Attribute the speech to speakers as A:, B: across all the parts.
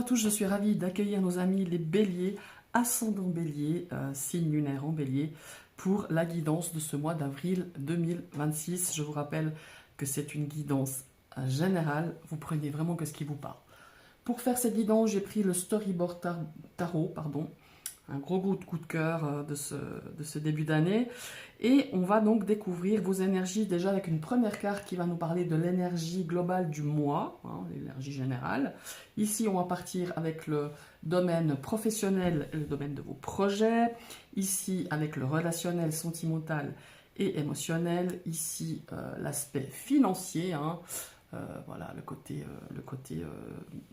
A: à tous, je suis ravie d'accueillir nos amis les béliers, ascendant bélier, signe lunaire en bélier, pour la guidance de ce mois d'avril 2026. Je vous rappelle que c'est une guidance générale, vous prenez vraiment que ce qui vous parle. Pour faire cette guidance, j'ai pris le Storyboard Tarot, un gros coup de cœur de ce début d'année. Et on va donc découvrir vos énergies déjà avec une première carte qui va nous parler de l'énergie globale du mois, l'énergie générale. Ici, on va partir avec le domaine professionnel et le domaine de vos projets. Ici, avec le relationnel, sentimental et émotionnel. Ici, l'aspect financier, voilà, le côté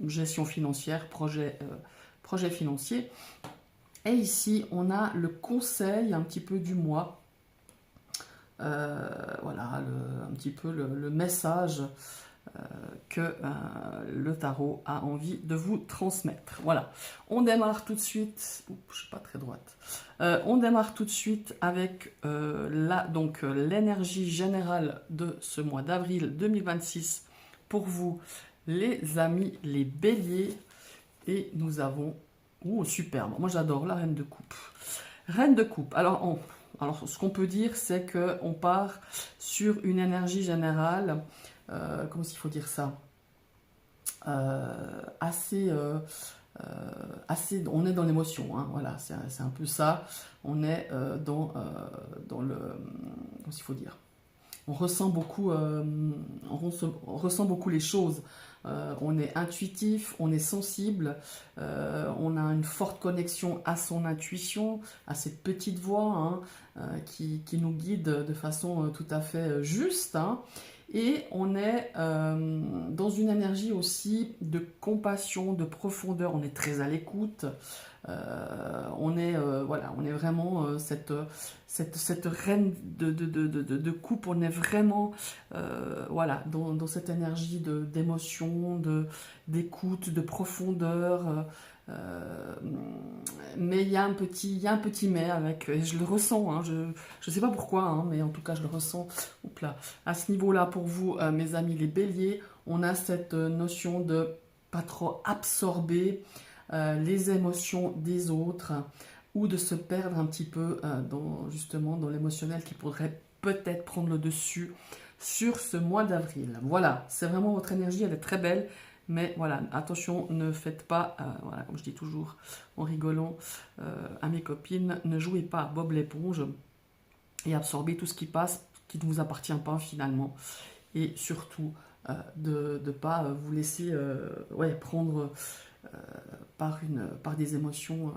A: gestion financière, projet financier. Et ici, on a le conseil un petit peu du mois. Voilà, un petit peu le message que le tarot a envie de vous transmettre. Voilà, on démarre tout de suite. Oups, je suis pas très droite. On démarre tout de suite avec l'énergie générale de ce mois d'avril 2026 pour vous, les amis, les béliers. Et nous avons... Oh, superbe. Moi, j'adore la reine de coupe. Reine de coupe. Alors, ce qu'on peut dire, c'est qu'on part sur une énergie générale, comment il faut dire ça, assez, on est dans l'émotion, voilà, c'est un peu ça. On est dans le, comment il faut dire, on ressent beaucoup les choses. On est intuitif, on est sensible, on a une forte connexion à son intuition, à cette petite voix qui nous guide de façon tout à fait juste. Et on est dans une énergie aussi de compassion, de profondeur, on est très à l'écoute. On est vraiment cette reine de coupe, on est vraiment voilà, dans cette énergie d'émotion, d'écoute, de profondeur. Mais il y a un petit mais avec, et je le ressens, je ne sais pas pourquoi, mais en tout cas je le ressens. Oups là. À ce niveau-là, pour vous, mes amis les béliers, on a cette notion de pas trop absorber les émotions des autres, ou de se perdre un petit peu justement dans l'émotionnel qui pourrait peut-être prendre le dessus sur ce mois d'avril. Voilà, c'est vraiment votre énergie, elle est très belle, mais voilà, attention, ne faites pas, voilà, comme je dis toujours en rigolant à mes copines, ne jouez pas à Bob l'éponge et absorbez tout ce qui passe, qui ne vous appartient pas finalement, et surtout de ne pas vous laisser prendre par des émotions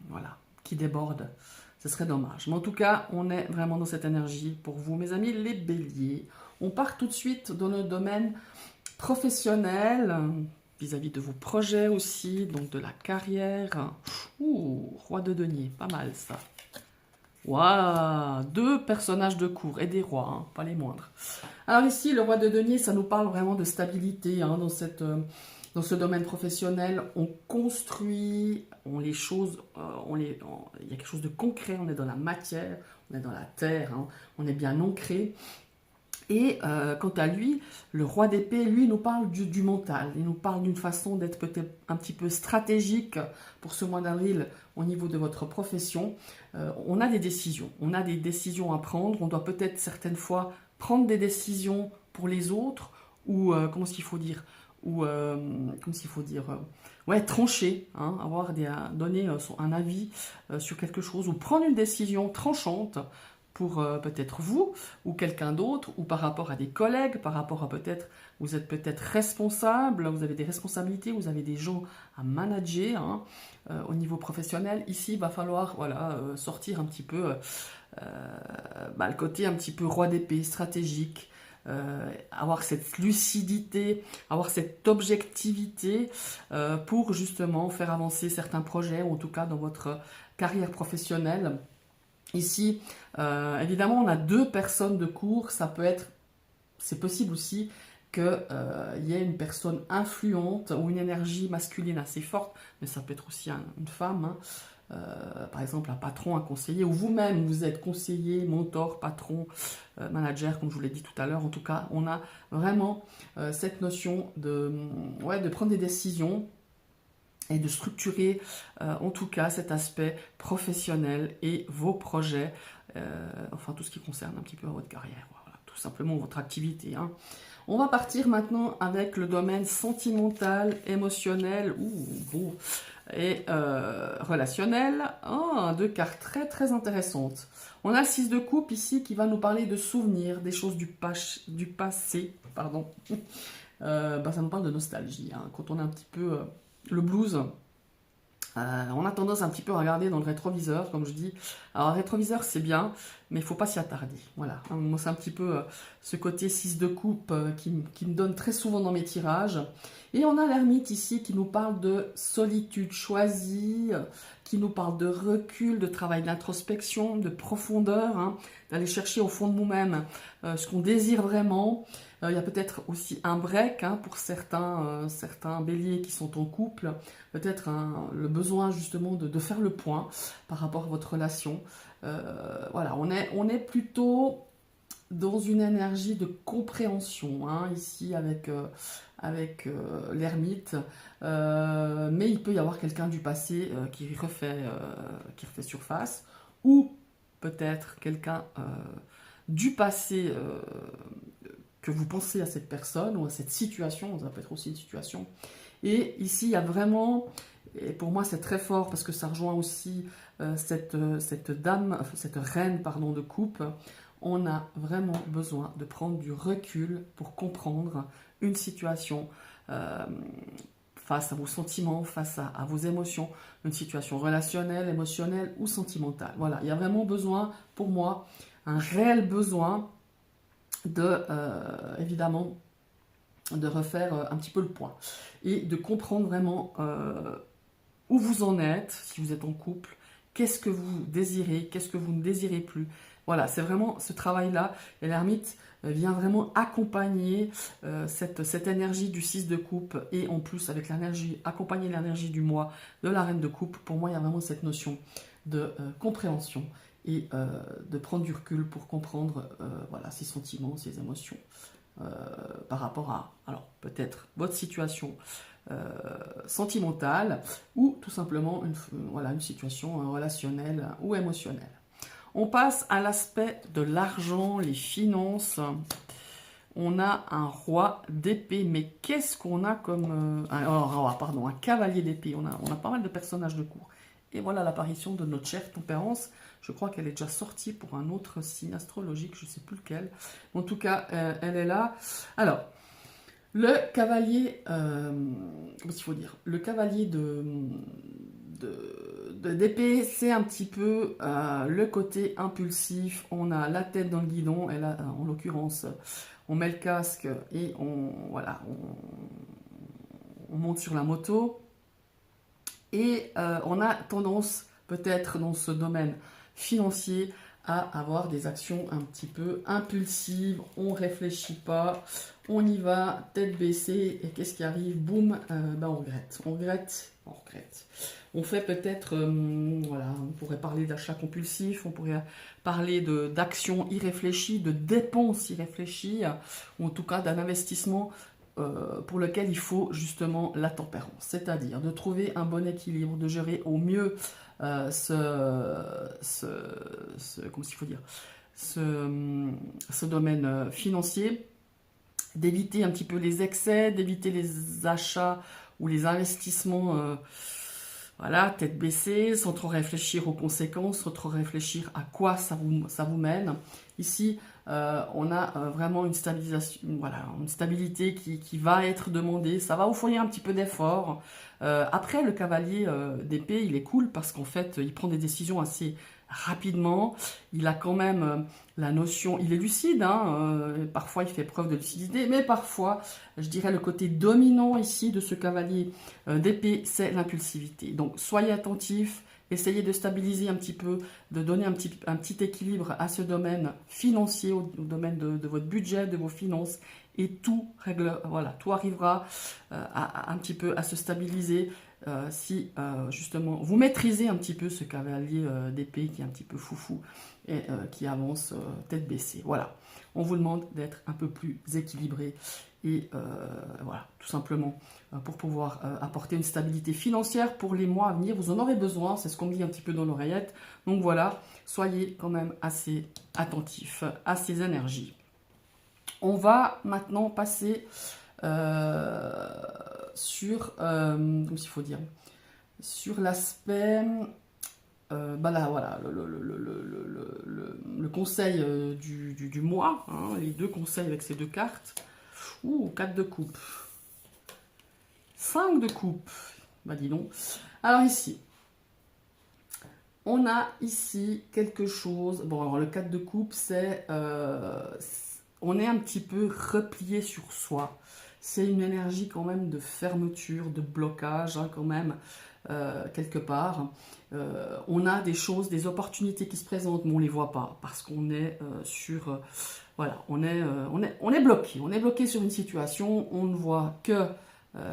A: voilà, qui débordent. Ce serait dommage. Mais en tout cas, on est vraiment dans cette énergie pour vous, mes amis, les béliers. On part tout de suite dans le domaine professionnel, vis-à-vis de vos projets aussi, donc de la carrière. Ouh, roi de denier, pas mal ça. Waouh, 2 personnages de cour et des rois, pas les moindres. Alors ici, le roi de denier, ça nous parle vraiment de stabilité dans ce domaine professionnel. On construit, il y a quelque chose de concret, on est dans la matière, on est dans la terre, on est bien ancré. Et quant à lui, le roi d'épée, lui, nous parle du mental. Il nous parle d'une façon d'être peut-être un petit peu stratégique pour ce mois d'avril au niveau de votre profession. On a des décisions à prendre. On doit peut-être certaines fois prendre des décisions pour les autres, ou trancher, donner un avis sur quelque chose, ou prendre une décision tranchante pour peut-être vous ou quelqu'un d'autre, ou par rapport à des collègues, par rapport à vous êtes peut-être responsable, vous avez des responsabilités, vous avez des gens à manager au niveau professionnel. Ici, il va falloir sortir un petit peu le côté un petit peu roi d'épée, stratégique, avoir cette lucidité, avoir cette objectivité pour justement faire avancer certains projets, ou en tout cas dans votre carrière professionnelle. Ici, évidemment, on a 2 personnes de cour. C'est possible aussi qu'il y ait une personne influente ou une énergie masculine assez forte, mais ça peut être aussi une femme, par exemple un patron, un conseiller, ou vous-même, vous êtes conseiller, mentor, patron, manager, comme je vous l'ai dit tout à l'heure. En tout cas, on a vraiment cette notion de prendre des décisions et de structurer en tout cas cet aspect professionnel et vos projets, enfin tout ce qui concerne un petit peu votre carrière, voilà, tout simplement votre activité, hein. On va partir maintenant avec le domaine sentimental, émotionnel et relationnel. Oh, deux cartes très très intéressantes. On a le 6 de coupe ici qui va nous parler de souvenirs, des choses du passé. Pardon. Ça nous parle de nostalgie, hein. Quand on a un petit peu le blues, on a tendance un petit peu à regarder dans le rétroviseur, comme je dis. Alors, le rétroviseur, c'est bien, mais il ne faut pas s'y attarder. Voilà. Moi, c'est un petit peu ce côté 6 de coupe qui me donne très souvent dans mes tirages. Et on a l'ermite ici qui nous parle de solitude choisie, qui nous parle de recul, de travail d'introspection, de profondeur, hein, d'aller chercher au fond de nous-mêmes ce qu'on désire vraiment. Il y a peut-être aussi un break, hein, pour certains béliers qui sont en couple, peut-être le besoin justement de faire le point par rapport à votre relation. Voilà, on est plutôt dans une énergie de compréhension, hein, ici avec l'ermite, mais il peut y avoir quelqu'un du passé qui refait surface, ou peut-être quelqu'un du passé que vous pensez à cette personne ou à cette situation, ça peut être aussi une situation. Et ici, il y a vraiment, et pour moi c'est très fort parce que ça rejoint aussi cette reine pardon, de coupe. On a vraiment besoin de prendre du recul pour comprendre une situation face à vos sentiments, face à vos émotions, une situation relationnelle, émotionnelle ou sentimentale. Voilà, il y a vraiment besoin, pour moi, un réel besoin évidemment, de refaire un petit peu le point et de comprendre vraiment où vous en êtes, si vous êtes en couple, qu'est-ce que vous désirez, qu'est-ce que vous ne désirez plus. Voilà, c'est vraiment ce travail-là, et l'ermite vient vraiment accompagner cette énergie du 6 de coupe, et en plus avec accompagner l'énergie du mois de la reine de coupe. Pour moi, il y a vraiment cette notion de compréhension et de prendre du recul pour comprendre voilà, ses sentiments, ses émotions par rapport à, alors peut-être votre situation sentimentale ou tout simplement une situation relationnelle ou émotionnelle. On passe à l'aspect de l'argent, les finances. On a un roi d'épée, mais qu'est-ce qu'on a comme... un cavalier d'épée. On a pas mal de personnages de cour. Et voilà l'apparition de notre chère Tempérance. Je crois qu'elle est déjà sortie pour un autre signe astrologique, je ne sais plus lequel. En tout cas, elle est là. Alors, le cavalier, comment il faut dire, le cavalier d'épée, c'est un petit peu le côté impulsif. On a la tête dans le guidon, et là, en l'occurrence, on met le casque et on monte sur la moto. Et on a tendance, peut-être dans ce domaine financier, à avoir des actions un petit peu impulsives. On ne réfléchit pas, on y va, tête baissée, et qu'est-ce qui arrive? Boum, on regrette. On fait peut-être, voilà, on pourrait parler d'achat compulsif, on pourrait parler d'actions irréfléchies, de dépenses irréfléchies, ou en tout cas d'un investissement pour lequel il faut justement la tempérance, c'est-à-dire de trouver un bon équilibre, de gérer au mieux ce domaine financier, d'éviter un petit peu les excès, d'éviter les achats ou les investissements voilà, tête baissée, sans trop réfléchir aux conséquences, sans trop réfléchir à quoi ça vous mène. Ici, on a vraiment une stabilisation, voilà, une stabilité qui va être demandée. Ça va vous fournir un petit peu d'effort. Après, le cavalier d'épée, il est cool parce qu'en fait, il prend des décisions assez rapidement. Il a quand même la notion, il est lucide, hein, parfois il fait preuve de lucidité, mais parfois, je dirais, le côté dominant ici de ce cavalier d'épée, c'est l'impulsivité. Donc, soyez attentifs. Essayez de stabiliser un petit peu, de donner un petit équilibre à ce domaine financier, au domaine de votre budget, de vos finances, et tout arrivera un petit peu à se stabiliser. si justement vous maîtrisez un petit peu ce cavalier d'épée qui est un petit peu foufou et qui avance tête baissée. Voilà, on vous demande d'être un peu plus équilibré et voilà, tout simplement pour pouvoir apporter une stabilité financière pour les mois à venir. Vous en aurez besoin, c'est ce qu'on me dit un petit peu dans l'oreillette. Donc voilà, soyez quand même assez attentifs à ces énergies. On va maintenant passer sur, comment il faut dire, sur l'aspect, bah là, voilà, le conseil du mois, hein, les deux conseils avec ces deux cartes. Ouh, 4 de coupe. 5 de coupe. Bah dis donc. Alors ici, on a ici quelque chose. Bon, alors le 4 de coupe, c'est... on est un petit peu replié sur soi. C'est une énergie quand même de fermeture, de blocage, hein, quand même, quelque part. On a des choses, des opportunités qui se présentent, mais on ne les voit pas, parce qu'on est sur... voilà, on est bloqué. On est bloqué sur une situation, on ne voit que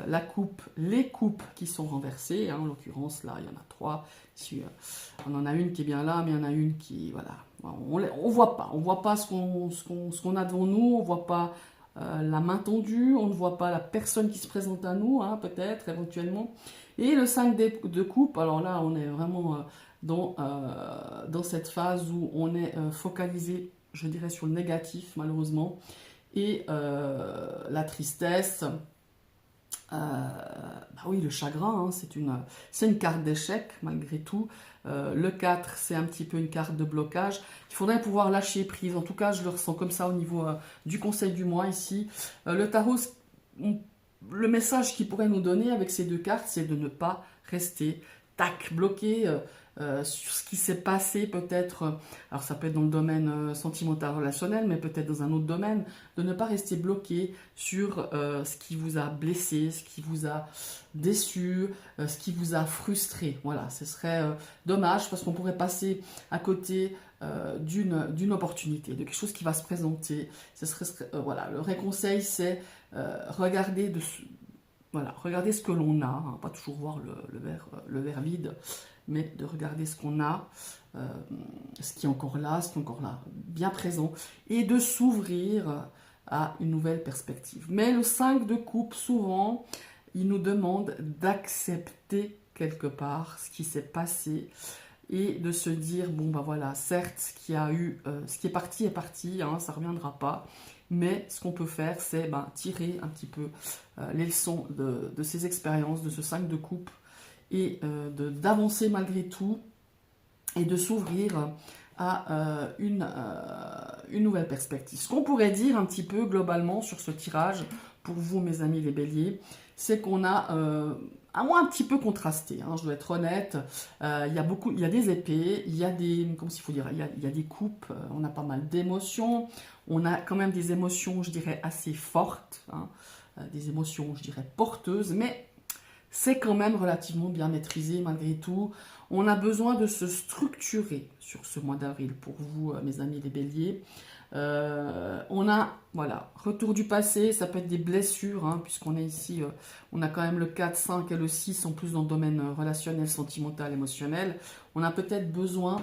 A: la coupe, les coupes qui sont renversées. Hein, en l'occurrence, là, il y en a 3. Ici, on en a une qui est bien là, mais il y en a une qui... Voilà. On voit pas. On voit pas ce qu'on a devant nous. On voit pas la main tendue. On ne voit pas la personne qui se présente à nous, hein, peut-être, éventuellement. Et le 5 de coupe, alors là, on est vraiment dans cette phase où on est focalisé, je dirais, sur le négatif, malheureusement. Et la tristesse... bah oui, le chagrin, hein, c'est une carte d'échec malgré tout. Le 4, c'est un petit peu une carte de blocage. Il faudrait pouvoir lâcher prise. En tout cas, je le ressens comme ça au niveau du conseil du mois ici. Le tarot, le message qu'il pourrait nous donner avec ces deux cartes, c'est de ne pas rester bloqué sur ce qui s'est passé peut-être, alors ça peut être dans le domaine sentimental relationnel, mais peut-être dans un autre domaine, de ne pas rester bloqué sur ce qui vous a blessé, ce qui vous a déçu, ce qui vous a frustré. Voilà, ce serait dommage parce qu'on pourrait passer à côté d'une opportunité, de quelque chose qui va se présenter. Ce serait, voilà, le vrai conseil, c'est regarder voilà, regardez ce que l'on a, hein, pas toujours voir le verre vide, mais de regarder ce qu'on a, ce qui est encore là, bien présent, et de s'ouvrir à une nouvelle perspective. Mais le 5 de coupe, souvent, il nous demande d'accepter quelque part ce qui s'est passé et de se dire, bon ben voilà, certes, ce qui est parti, hein, ça ne reviendra pas. Mais ce qu'on peut faire, c'est tirer un petit peu les leçons de ces expériences, de ce 5 de coupe, et d'avancer malgré tout, et de s'ouvrir à une nouvelle perspective. Ce qu'on pourrait dire un petit peu globalement sur ce tirage, pour vous mes amis les béliers, c'est qu'on a un mois un petit peu contrasté, hein, je dois être honnête. Il y a des épées, il y a des, comment il faut dire, il y a des coupes, on a pas mal d'émotions, on a quand même des émotions, je dirais, assez fortes, hein, des émotions, je dirais, porteuses, mais c'est quand même relativement bien maîtrisé malgré tout. On a besoin de se structurer sur ce mois d'avril pour vous, mes amis les béliers. On a, voilà, retour du passé, ça peut être des blessures, hein, puisqu'on est ici, on a quand même le 4, 5 et le 6, en plus dans le domaine relationnel, sentimental, émotionnel. On a peut-être besoin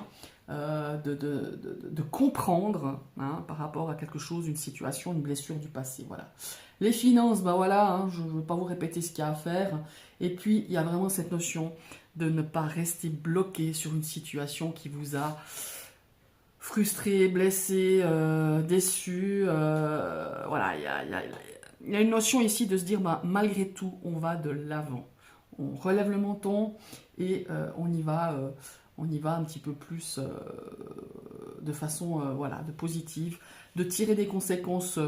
A: de comprendre, hein, par rapport à quelque chose, une situation, une blessure du passé, voilà. Les finances, voilà, hein, je ne veux pas vous répéter ce qu'il y a à faire. Et puis, il y a vraiment cette notion de ne pas rester bloqué sur une situation qui vous a frustré, blessé, déçu. Voilà, il y a une notion ici de se dire, malgré tout, on va de l'avant. On relève le menton et on y va un petit peu plus de façon voilà, de positive, de tirer des conséquences.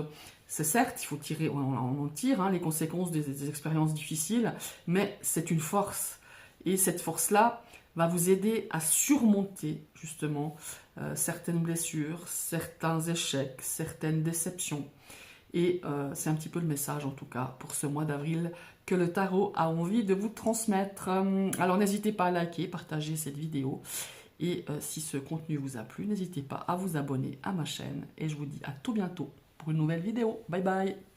A: C'est certes, il faut tirer, on en tire, hein, les conséquences des expériences difficiles, mais c'est une force. Et cette force-là va vous aider à surmonter justement certaines blessures, certains échecs, certaines déceptions. Et c'est un petit peu le message en tout cas pour ce mois d'avril que le tarot a envie de vous transmettre. Alors n'hésitez pas à liker, partager cette vidéo. Et si ce contenu vous a plu, n'hésitez pas à vous abonner à ma chaîne. Et je vous dis à tout bientôt pour une nouvelle vidéo. Bye bye!